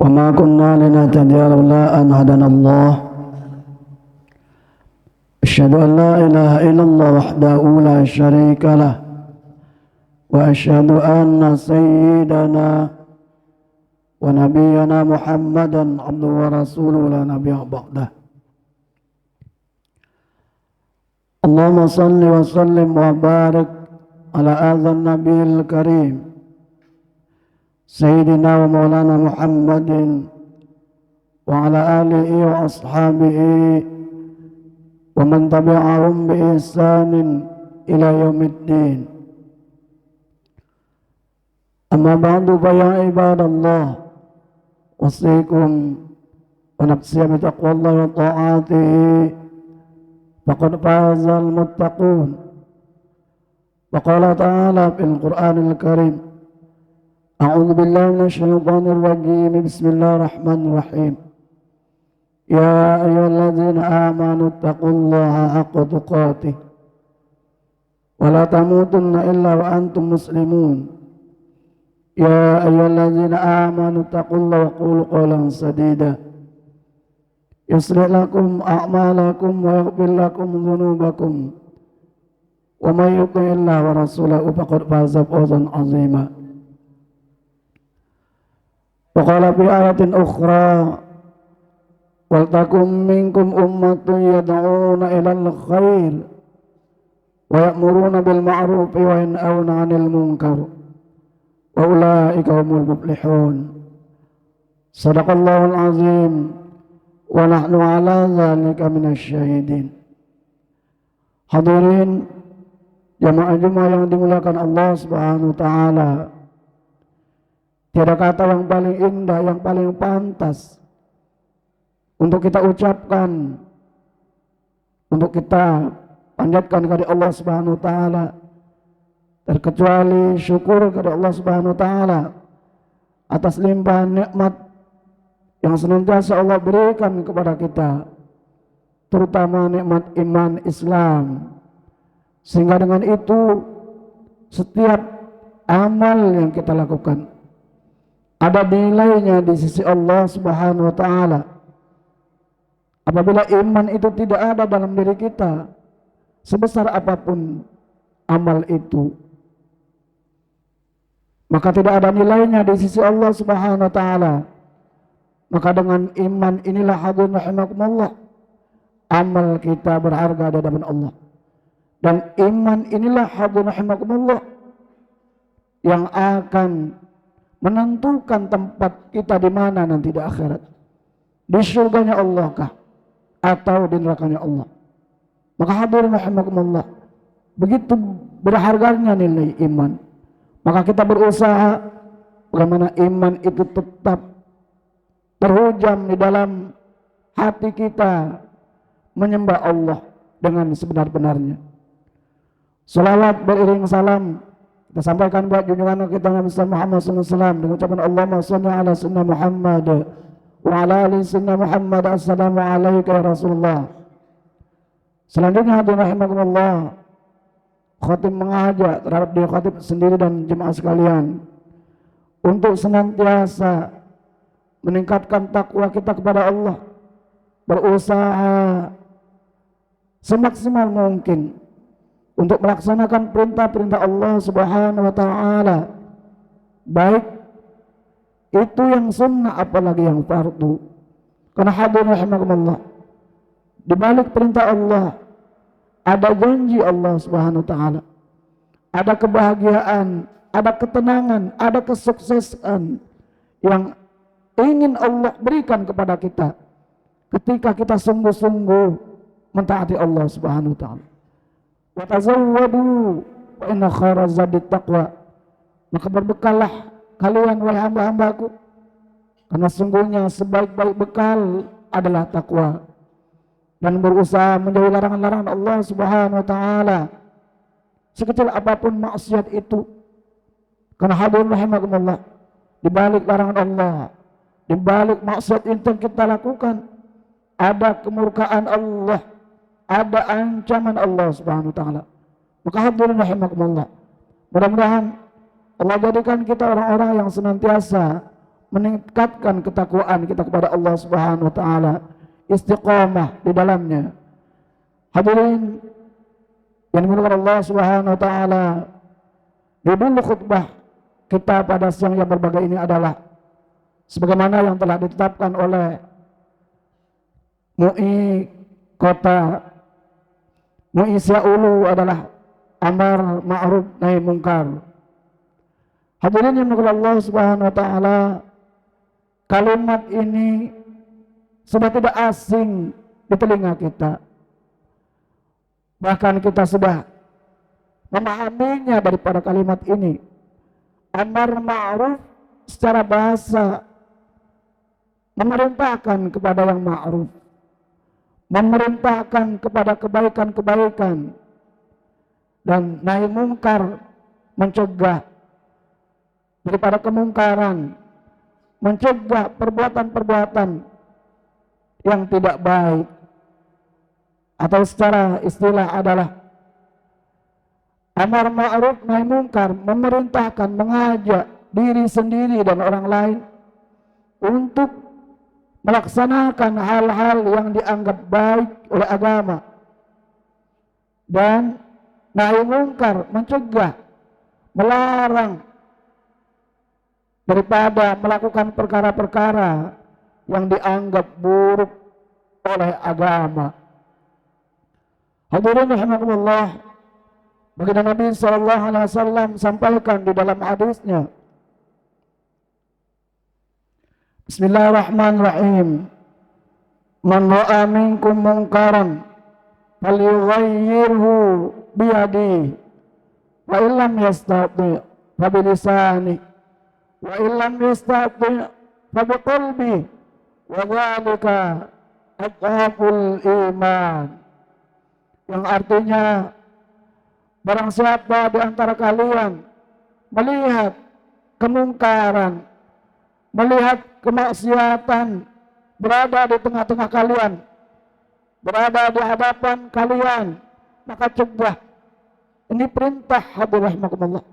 وما كنا لنهتدي لولا أن هدانا الله أشهد أن لا إله إلا الله وحده لا شريك له وأشهد أن سيدنا ونبينا محمدا عبده ورسوله لا نبي بعده. اللهم صل وسلم وبارك على هذا النبي الكريم سيدنا ومولانا محمد وعلى آله وأصحابه ومن تبعهم بإحسان إلى يوم الدين. أما بعد فيا عباد الله أوصيكم ونفسي بتقوى الله وطاعته فقد فاز المتقون. وقال تعالى في القرآن الكريم أعوذ بالله من الشيطان الرجيم بسم الله الرحمن الرحيم يا أيها الذين آمنوا اتقوا الله حق تقاته ولا تموتن إلا وأنتم مسلمون يا أيها الذين آمنوا اتقوا الله وقولوا قولا سديدا يصلح لكم أعمالكم ويغفر لكم ذنوبكم ومن يطع الله ورسوله فقد فاز فوزا عظيما. وقال في آية أخرى ولتكن منكم أمة يدعون إلى الخير ويأمرون بالمعروف وينهون عن المنكر وأولئك هم المفلحون. صدق الله العظيم ونحن على ذلك من الشاهدين. Hadirin jamaah-jamaah yang dimuliakan Allah Subhanahu wa taala, tiada kata yang paling indah, yang paling pantas untuk kita ucapkan, untuk kita panjatkan kepada Allah Subhanahu wa taala, terkecuali syukur kepada Allah Subhanahu wa taala atas limpahan nikmat yang senantiasa Allah berikan kepada kita, terutama nikmat iman Islam, sehingga dengan itu setiap amal yang kita lakukan ada nilainya di sisi Allah Subhanahu wa taala. Apabila iman itu tidak ada dalam diri kita, sebesar apapun amal itu, maka tidak ada nilainya di sisi Allah Subhanahu wa taala. Maka dengan iman inilah hadirin rahimakumullah, amal kita berharga di hadapan Allah. Dan iman inilah hadirin rahimakumullah yang akan menentukan tempat kita di mana nanti di akhirat. Di surganya Allah kah atau di nerakanya Allah? Maka hadirin rahimakumullah, begitu berharganya nilai iman. Maka kita berusaha bagaimana iman itu tetap terhujam di dalam hati kita, menyembah Allah dengan sebenar-benarnya. Salawat beriring salam kita sampaikan buat junjungan kita Nabi Muhammad SAW dengan ucapan Allahumma shalli ala sayyidina Muhammad wa ala ali sayyidina Muhammad. Assalamu alayka ya Rasulullah. Selanjutnya hadirin rahimakumullah, khatib mengajak terhadap diri khatib sendiri dan jemaah sekalian untuk senantiasa meningkatkan takwa kita kepada Allah, berusaha semaksimal mungkin untuk melaksanakan perintah-perintah Allah Subhanahu wa taala, baik itu yang sunnah apalagi yang fardu. Karena hadirin rahimakumullah, di balik perintah Allah ada janji Allah Subhanahu wa taala, ada kebahagiaan, ada ketenangan, ada kesuksesan yang ingin Allah berikan kepada kita ketika kita sungguh-sungguh mentaati Allah Subhanahu wa taala. Wa tazawwadu wa inna khairaz zadi taqwa. Maka berbekallah kalian wahai hamba-hambaku, karena sungguhnya sebaik-baik bekal adalah takwa, dan berusaha menjauhi larangan-larangan Allah Subhanahu wa taala sekecil apapun maksiat itu. Karena hadirin rahimakumullah, di balik larangan Allah, di balik maksiat yang kita lakukan, ada kemurkaan Allah, ada ancaman Allah Subhanahu wa taala. Maka hadirin rahimakumullah, mudah-mudahan Allah jadikan kita orang-orang yang senantiasa meningkatkan ketakwaan kita kepada Allah Subhanahu wa taala, istiqomah di dalamnya. Hadirin yang dimuliakan Allah Subhanahu wa taala, judul khutbah kita pada siang yang berbahagia ini adalah sebagaimana yang telah ditetapkan oleh MUI Kota MUI Siaulu adalah amar ma'ruf nahi mungkar. Hadirin yang dimuliakan Allah Subhanahu wa taala, kalimat ini sudah tidak asing di telinga kita. Bahkan kita sudah memahaminya daripada kalimat ini. Amar ma'ruf secara bahasa memerintahkan kepada yang ma'ruf, memerintahkan kepada kebaikan-kebaikan, dan nahi mungkar mencegah daripada kemungkaran, mencegah perbuatan-perbuatan yang tidak baik, atau secara istilah adalah amar ma'ruf nahi mungkar, memerintahkan, mengajak diri sendiri dan orang lain untuk melaksanakan hal-hal yang dianggap baik oleh agama, dan nahi mungkar mencegah, melarang daripada melakukan perkara-perkara yang dianggap buruk oleh agama. Hadirin rahimakumullah, baginda Nabi sallallahu alaihi wasallam sampaikan di dalam hadisnya, Bismillahirrahmanirrahim, man ra'a minkum munkaran falyughayyirhu biyadihi wa illam yastati' fa bilisanihi wa illam yastati' fa biqalbihi wa dzalika adhaful iman. Yang artinya, barang siapa di antara kalian melihat kemungkaran, melihat kemaksiatan berada di tengah-tengah kalian, berada di hadapan kalian, maka cegah. Ini perintah, hadirin rahimakumullah.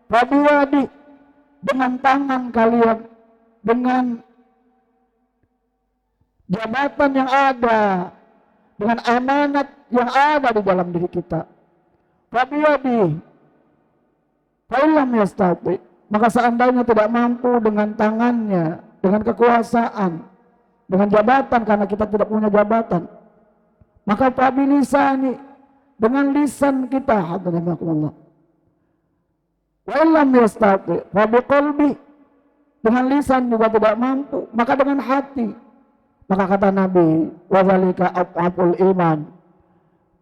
Fabiyadi, dengan tangan kalian, dengan jabatan yang ada, dengan amanat yang ada di dalam diri kita. Fabiyadi, fa'ilam yastati, maka seandainya tidak mampu dengan tangannya, dengan kekuasaan, dengan jabatan, karena kita tidak punya jabatan, maka fabilisani, dengan lisan kita, hadirin rahimakumullah. Wa'ilam yastati fabiqalbi, dengan lisan juga tidak mampu, maka dengan hati. Maka kata Nabi, wadzalika adhaful iman,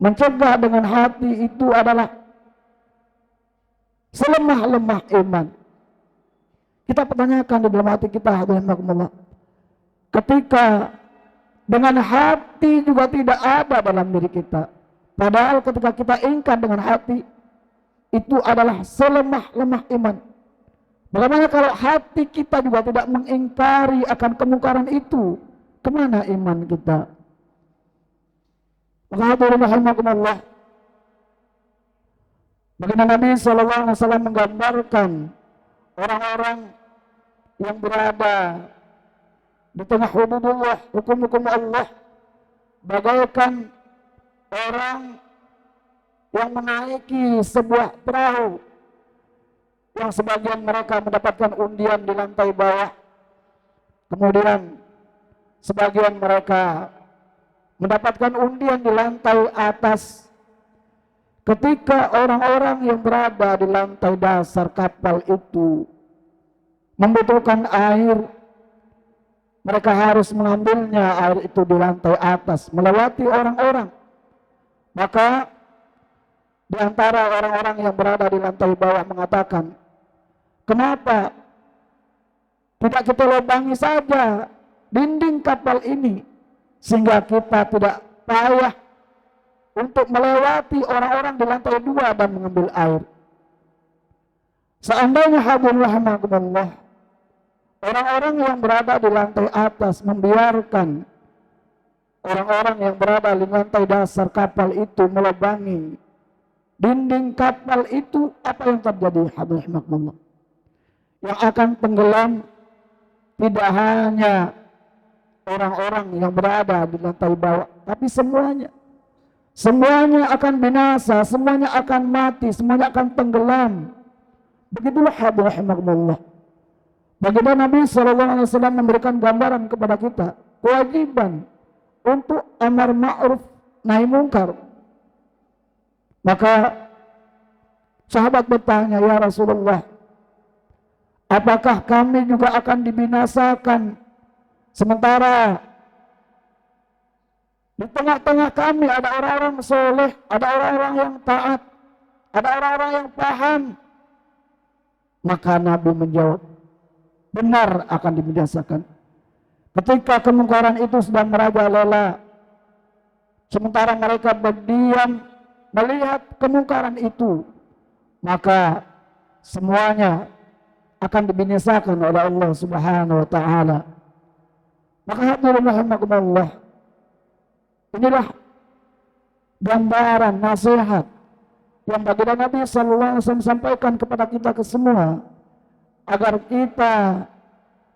mencegah dengan hati itu adalah selemah-lemah iman. Kita pertanyakan di dalam hati kita, hadirin rahimakumullah, ketika dengan hati juga tidak ada dalam diri kita, padahal ketika kita ingkar dengan hati, itu adalah selemah-lemah iman. Bagaimana kalau hati kita juga tidak mengingkari akan kemungkaran itu? Kemana iman kita? Hadirin rahimakumullah, baginda Nabi sallallahu alaihi wasallam menggambarkan orang-orang yang berada di tengah hududullah, hukum-hukum Allah, bagaikan orang yang menaiki sebuah perahu yang sebagian mereka mendapatkan undian di lantai bawah, kemudian sebagian mereka mendapatkan undian di lantai atas. Ketika orang-orang yang berada di lantai dasar kapal itu membutuhkan air, mereka harus mengambilnya air itu di lantai atas, melewati orang-orang. Maka di antara orang-orang yang berada di lantai bawah mengatakan, kenapa tidak kita lubangi saja dinding kapal ini, sehingga kita tidak payah untuk melewati orang-orang di lantai 2 dan mengambil air. Seandainya, hadirin rahimakumullah, orang-orang yang berada di lantai atas membiarkan orang-orang yang berada di lantai dasar kapal itu melubangi dinding kapal itu, apa yang terjadi, hadirin rahimakumullah? yang akan tenggelam tidak hanya orang-orang yang berada di lantai bawah, tapi semuanya. Semuanya akan binasa, semuanya akan mati, semuanya akan tenggelam. Begitulah hadirin rahimakumullah. Bagaimana Nabi SAW memberikan gambaran kepada kita kewajiban untuk amar ma'ruf nahi mungkar. Maka sahabat bertanya, ya Rasulullah, apakah kami juga akan dibinasakan sementara di tengah-tengah kami ada orang-orang soleh, ada orang-orang yang taat, ada orang-orang yang paham? Maka Nabi menjawab, benar akan dibinasakan. Ketika kemungkaran itu sedang merajalela, sementara mereka berdiam melihat kemungkaran itu, maka semuanya akan dibinasakan oleh Allah Subhanahu wa taala. Maka hadirin rahimakumullah, inilah gambaran nasihat yang baginda Nabi sallallahu alaihi wasallam sampaikan kepada kita ke semua, agar kita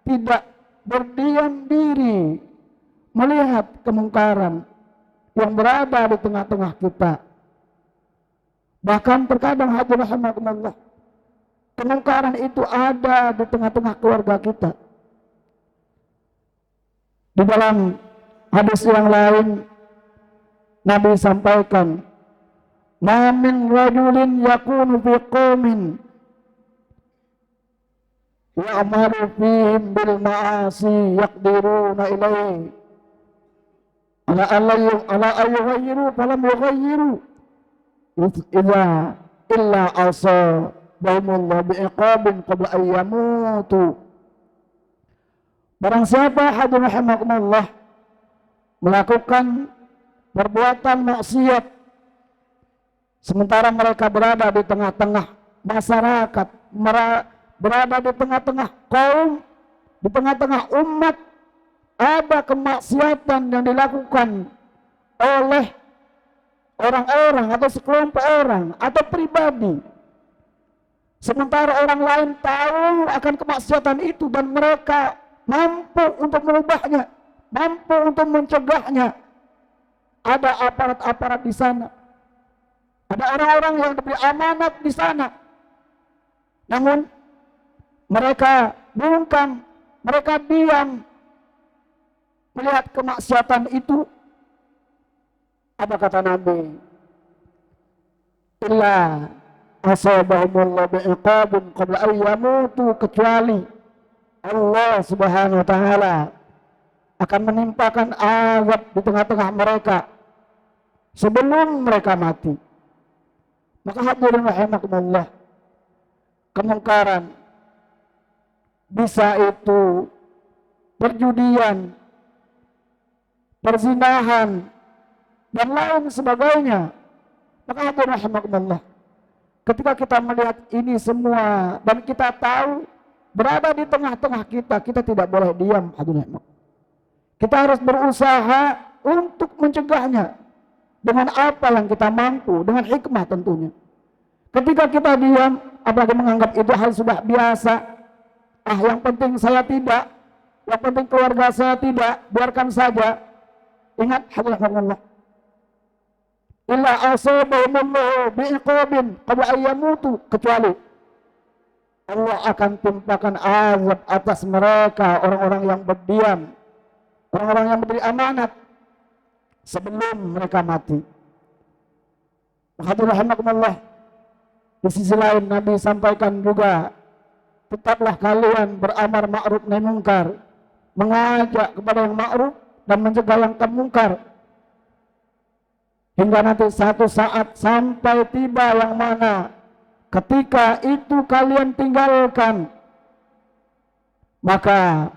tidak berdiam diri melihat kemungkaran yang berada di tengah-tengah kita. Bahkan terkadang hadirin rahimakumullah, kemungkaran itu ada di tengah-tengah keluarga kita. Di dalam hadis yang lain Nabi sampaikan, ma min rajulin yakunu fi qaumin ya'malu fihim bil ma'asi yaqdiruna ilaihi ala ayyughayyiru falam yughayyiru idza illa asabahumullah bi'iqabin qabla an yamutu. Barang siapa hadirin rahimakumullah melakukan perbuatan maksiat sementara mereka berada di tengah-tengah masyarakat, berada di tengah-tengah kaum, di tengah-tengah umat, ada kemaksiatan yang dilakukan oleh orang-orang atau sekelompok orang atau pribadi, sementara orang lain tahu akan kemaksiatan itu dan mereka mampu untuk merubahnya, mampu untuk mencegahnya. Ada aparat-aparat di sana, ada orang-orang yang diberi amanat di sana, namun mereka bungkam, mereka diam melihat kemaksiatan itu. Apa kata Nabi? Illa asabahumullah bi'iqabin qabla an yamutu, kecuali Allah Subhanahu wa taala akan menimpakan azab di tengah-tengah mereka sebelum mereka mati. Maka hadirin rahimakumullah, kemungkaran bisa itu perjudian, perzinahan, dan lain sebagainya. Maka hadirin rahimakumullah, ketika kita melihat ini semua dan kita tahu berada di tengah-tengah kita, kita tidak boleh diam hadirin rahimakumullah. Kita harus berusaha untuk mencegahnya dengan apa yang kita mampu, dengan hikmah tentunya. Ketika kita diam, apalagi menganggap itu hal sudah biasa, yang penting saya tidak, yang penting keluarga saya tidak, biarkan saja. Ingat hadirin, illa asabahumullahu bi'iqabin qabla an yamutu, kecuali Allah akan timpakan azab atas mereka, orang-orang yang berdiam, orang-orang yang beri amanat sebelum mereka mati. Hadirin rahimakumullah, di sisi lain Nabi sampaikan juga, tetaplah kalian beramar ma'ruf nahi mungkar, mengajak kepada yang ma'ruf dan mencegah yang mungkar, hingga nanti satu saat sampai tiba yang mana ketika itu kalian tinggalkan, maka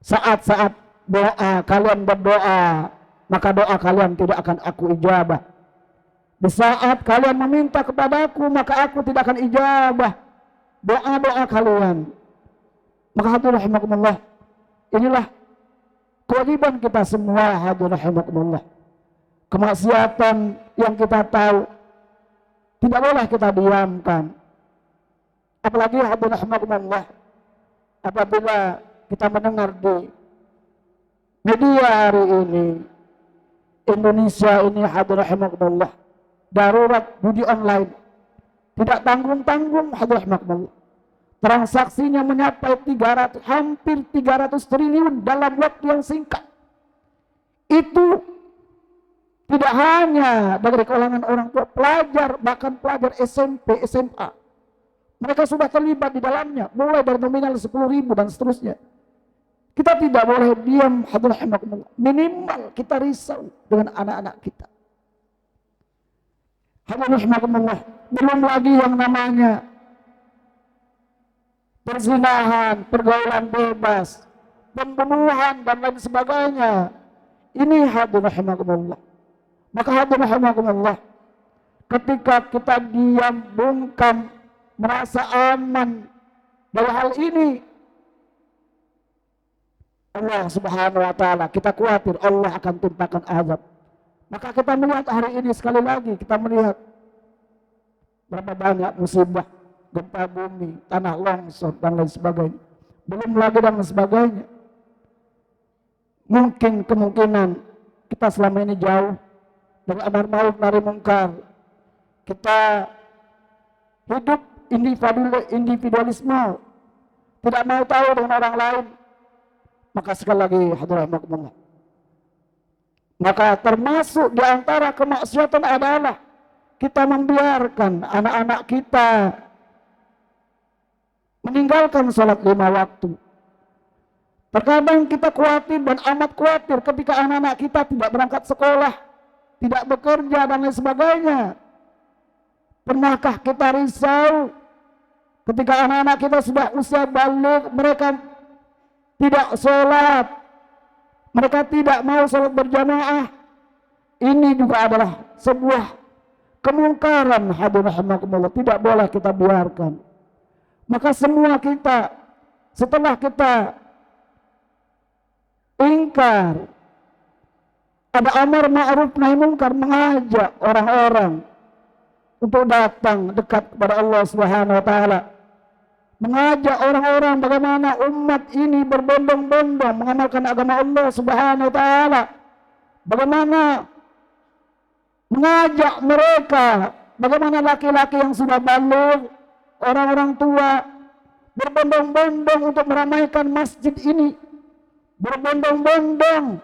saat-saat doa kalian berdoa, maka doa kalian tidak akan aku ijabah. Di saat kalian meminta kepadaku, maka aku tidak akan ijabah doa-doa kalian. Maka hadirin rahimakumullah, inilah kewajiban kita semua hadirin rahimakumullah. Kemaksiatan yang kita tahu tidak boleh kita diamkan. Apalagi hadirahmakumullah, apabila kita mendengar di media hari ini, Indonesia ini hadirahmakumullah darurat judi online, tidak tanggung-tanggung hadirahmakumullah. Transaksinya mencapai hampir 300 triliun dalam waktu yang singkat. Itu tidak hanya dari kalangan orang tua, pelajar, bahkan pelajar SMP, SMA. Mereka sudah terlibat di dalamnya, mulai dari nominal 10.000 dan seterusnya. Kita tidak boleh diam, hadirahmakumullah. Minimal kita risau dengan anak-anak kita. Hadirahmakumullah. Belum lagi yang namanya perzinahan, pergaulan bebas, pembunuhan dan lain sebagainya. Ini hadirahmakumullah. Maka hadirahmakumullah, ketika kita diam, bungkam, merasa aman dari hal ini, Allah subhanahu wa ta'ala, kita khawatir Allah akan timpakan azab. Maka kita melihat hari ini sekali lagi, kita melihat berapa banyak musibah, gempa bumi, tanah longsor dan lain sebagainya. Belum lagi dan sebagainya. Mungkin kemungkinan kita selama ini jauh dari amar ma'ruf nahi munkar. Kita hidup individualisme, tidak mau tahu dengan orang lain. Maka sekali lagi hadirahmakumullah, maka termasuk di antara kemaksiatan adalah kita membiarkan anak-anak kita meninggalkan sholat 5 waktu. Terkadang kita khawatir dan amat khawatir ketika anak-anak kita tidak berangkat sekolah, tidak bekerja dan lain sebagainya. Pernahkah kita risau ketika anak-anak kita sudah usia balik, mereka tidak sholat, mereka tidak mau sholat berjamaah? Ini juga adalah sebuah kemungkaran, hadirahmakumullah, tidak boleh kita biarkan. Maka semua kita, setelah kita ingkar, ada amar ma'ruf nahi munkar, mengajak orang-orang untuk datang dekat kepada Allah Subhanahu wa ta'ala, mengajak orang-orang bagaimana umat ini berbondong-bondong mengamalkan agama Allah Subhanahu wa ta'ala, bagaimana mengajak mereka, bagaimana laki-laki yang sudah balik, orang-orang tua berbondong-bondong untuk meramaikan masjid ini, berbondong-bondong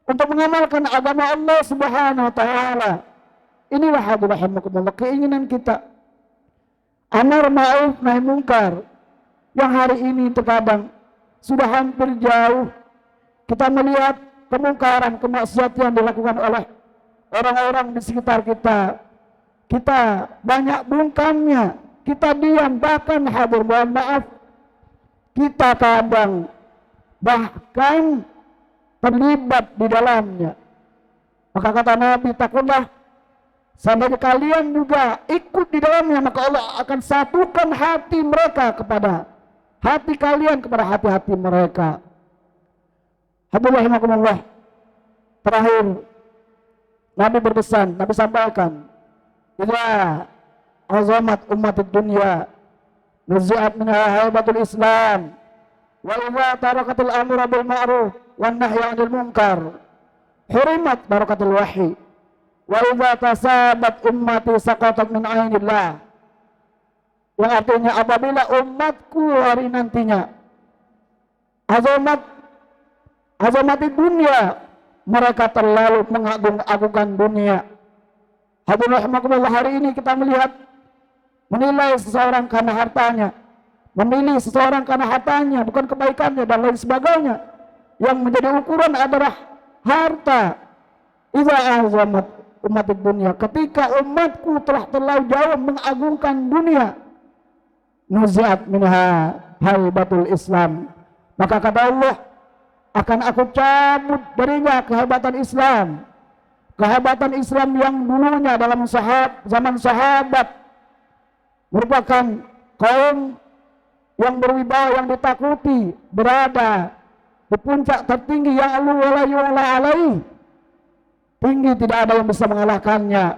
untuk mengamalkan agama Allah Subhanahu wa ta'ala. Inilah hadirahmakumullah keinginan kita, amar ma'ruf nahi munkar, yang hari ini terkadang sudah hampir jauh. Kita melihat kemungkaran, kemaksiatan yang dilakukan oleh orang-orang di sekitar kita. Kita banyak bungkamnya, kita diam, bahkan hadir, mohon maaf, kita kadang bahkan terlibat di dalamnya. Maka kata Nabi, takutlah sampai kalian juga ikut di dalamnya, maka Allah akan satukan hati mereka kepada hati kalian, kepada hati-hati mereka. Hadirahmakumullah, terakhir Nabi berpesan, Nabi sampaikan, ila azamat umat dunia nuzi'at minha haibatul Islam, wa idza tarakatul amra bil ma'ruf wan nahyi 'anil munkar hurimat barakatul wahyi, wa idza tasabat ummati saqatat min 'ainillah. Yang artinya apabila umatku hari nantinya azamat dunia, mereka terlalu mengagung-agungkan dunia. Hadirahmakumullah, hari ini kita melihat menilai seseorang karena hartanya, memilih seseorang karena hartanya, bukan kebaikannya dan lain sebagainya. Yang menjadi ukuran adalah harta. Idza azamat umat dunia, ketika umatku telah terlalu jauh mengagungkan dunia, nuzi'at minha haibatul Islam, maka kata Allah, akan aku cabut darinya kehebatan Islam. Kehebatan Islam yang dulunya dalam zaman sahabat merupakan kaum yang berwibawa, yang ditakuti, berada di puncak tertinggi yang wala yu'la alaih, tinggi, tidak ada yang bisa mengalahkannya.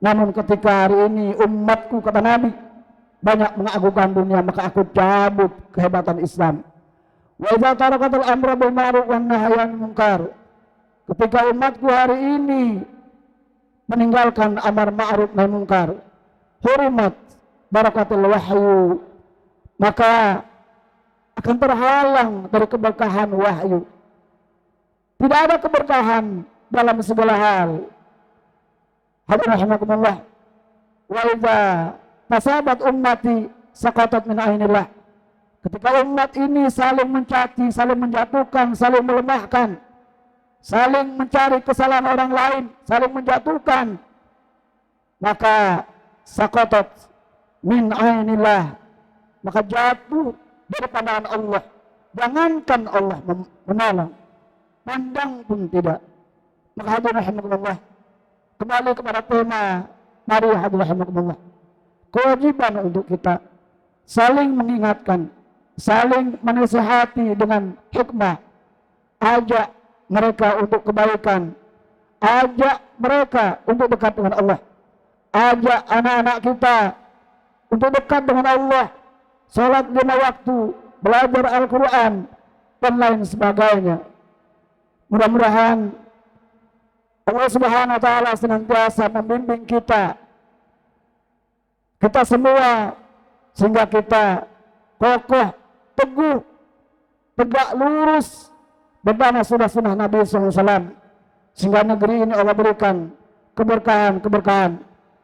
Namun ketika hari ini umatku, kata Nabi, banyak mengagungkan dunia, maka aku cabut kehebatan Islam. Wa idza tarakatul amra bil ma'ruf wan nahyi 'anil munkar. Ketika umatku hari ini meninggalkan amar ma'ruf nahi munkar, hurimat barakatul wahyu, maka akan terhalang dari keberkahan wahyu. Tidak ada keberkahan dalam segala hal. Hadirin rahimakumullah. Wa idza tasabat ummati saqatat min ainillah. Ketika umat ini saling mencaci, saling menjatuhkan, saling melemahkan, saling mencari kesalahan orang lain, saling menjatuhkan, maka saqatat min ainillah, maka jatuh dari pandangan Allah. Jangankan Allah menolong, pandang pun tidak. Maka hadirin rahimakumullah, kembali kepada tema mari hadirin rahimakumullah, kewajiban untuk kita saling mengingatkan, saling menasihati dengan hikmah, ajak mereka untuk kebaikan, ajak mereka untuk dekat dengan Allah, ajak anak-anak kita untuk dekat dengan Allah, salat 5 waktu, belajar Al-Quran, dan lain sebagainya. Mudah-mudahan Allah Subhanahu wa Ta'ala senantiasa membimbing kita semua, sehingga kita kokoh, teguh, tegak lurus bagaimana sunnah Nabi SAW, sehingga negeri ini Allah berikan keberkahan,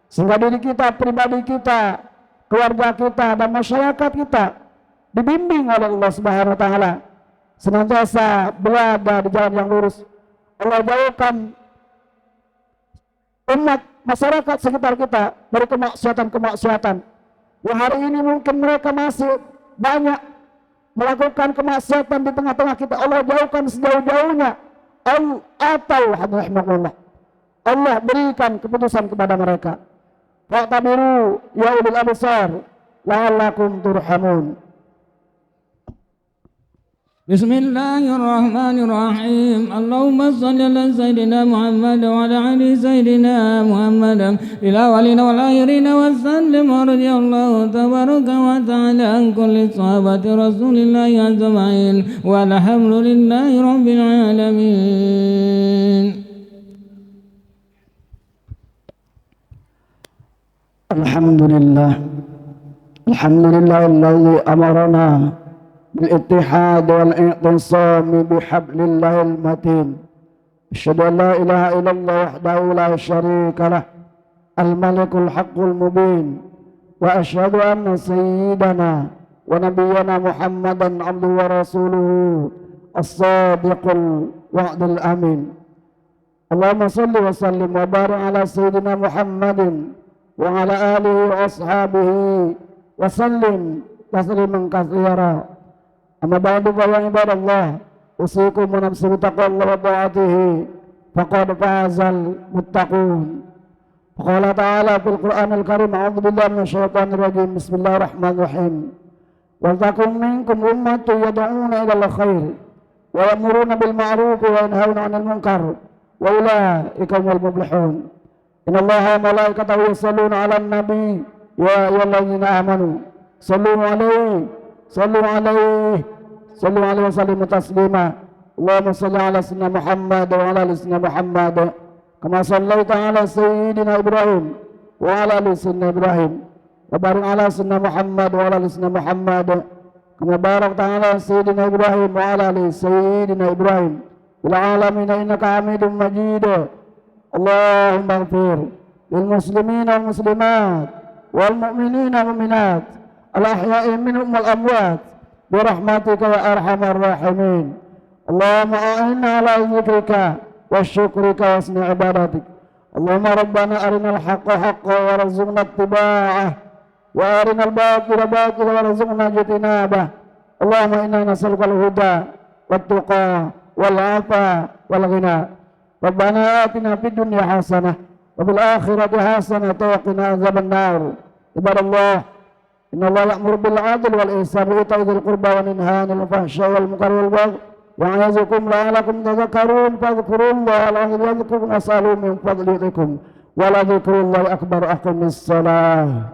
sehingga diri kita, pribadi kita, keluarga kita, dan masyarakat kita dibimbing oleh Allah Subhanahu wa Ta'ala, senantiasa berada di jalan yang lurus. Allah jauhkan umat masyarakat sekitar kita dari kemaksiatan yang hari ini mungkin mereka masih banyak melakukan kemaksiatan di tengah-tengah kita. Allah jauhkan sejauh-jauhnya, atau Allah berikan keputusan kepada mereka. Fa'tabiru ya ulil absar la'allakum turhamun. Bismillahirrahmanirrahim. Allahumma salli ala Sayyidina Muhammad wa ala ali Sayyidina Muhammad lil awwalina wal akhirina wa sallim radhiyallahu tabaraka wa ta'ala an kulli sahabati Rasulillahi ajma'in walhamdulillahi rabbil alamin. Alhamdulillah alladzi amarna بالاتحاد والاعتصام بحبل الله المتين. أشهد أن لا إله إلا الله وحده لا شريك له الملك الحق المبين. وأشهد أن سيدنا ونبينا محمدا عبده ورسوله الصادق الوعد الأمين. اللهم صل وسلم وبارك على سيدنا محمد وعلى آله وأصحابه وسلم تسليما كثيرا. Amma ba'du fa ya ibadallah, usikum wa nafsi bittaqwallahi wa ta'atihi faqad fazal muttaqun. Qala ta'ala fil Qur'anil Karim, a'udzu billahi minasyaitonir rajim. Bismillahirrahmanirrahim. Wal takum minkum ummatun yad'una ilal khair wa ya'muruna bil ma'ruf wa yanhauna 'anil munkar wa ulaika humul muflihun. Innallaha wa malaikatahu yusholluna 'alan nabi ya ayyuhalladzina amanu sallu 'alaihi wa sallimu taslima. Allahumma salli ala sayyidina Muhammad wa ala ali sayyidina Muhammad kama sallaita ala sayyidina Ibrahim wa ala ali sayyidina Ibrahim wa barik ala sayyidina Muhammad wa ala ali sayyidina Muhammad kama barakta ala sayyidina Ibrahim wa ala ali sayyidina Ibrahim fil alamin innaka Hamidum Majid. Allahumma ighfir lil muslimina wal muslimat wal mu'minina wal mu'minat al-ahya'i minhum wal amwat bi rahmatika ya arhamar rahimin. Allahumma a'inna ala dzikrika wa syukrika wa husni ibadatik. Allahumma rabbana arinal haqqa haqqan warzuqna ittiba'ah wa arinal batila batilan warzuqna ijtinabah. Allahumma inna nas'aluka al-huda wat tuqa wal 'afa wal ghina. Rabbana atina fid dunya hasanah wa fil akhirati hasanah wa qina adzabannar. Ibadallah, inna Allah ya'muru bil 'adli wal ihsan wa ita'i dzil qurba wa yanha 'anil fahsya'i wal munkari wal baghi ya'idzukum la'allakum tadhakkarun. Fadhkurullaha al-'azima yadhkurkum was'aluhu min fadlihi wa la dzikrullahi akbar. Aqimis shalah.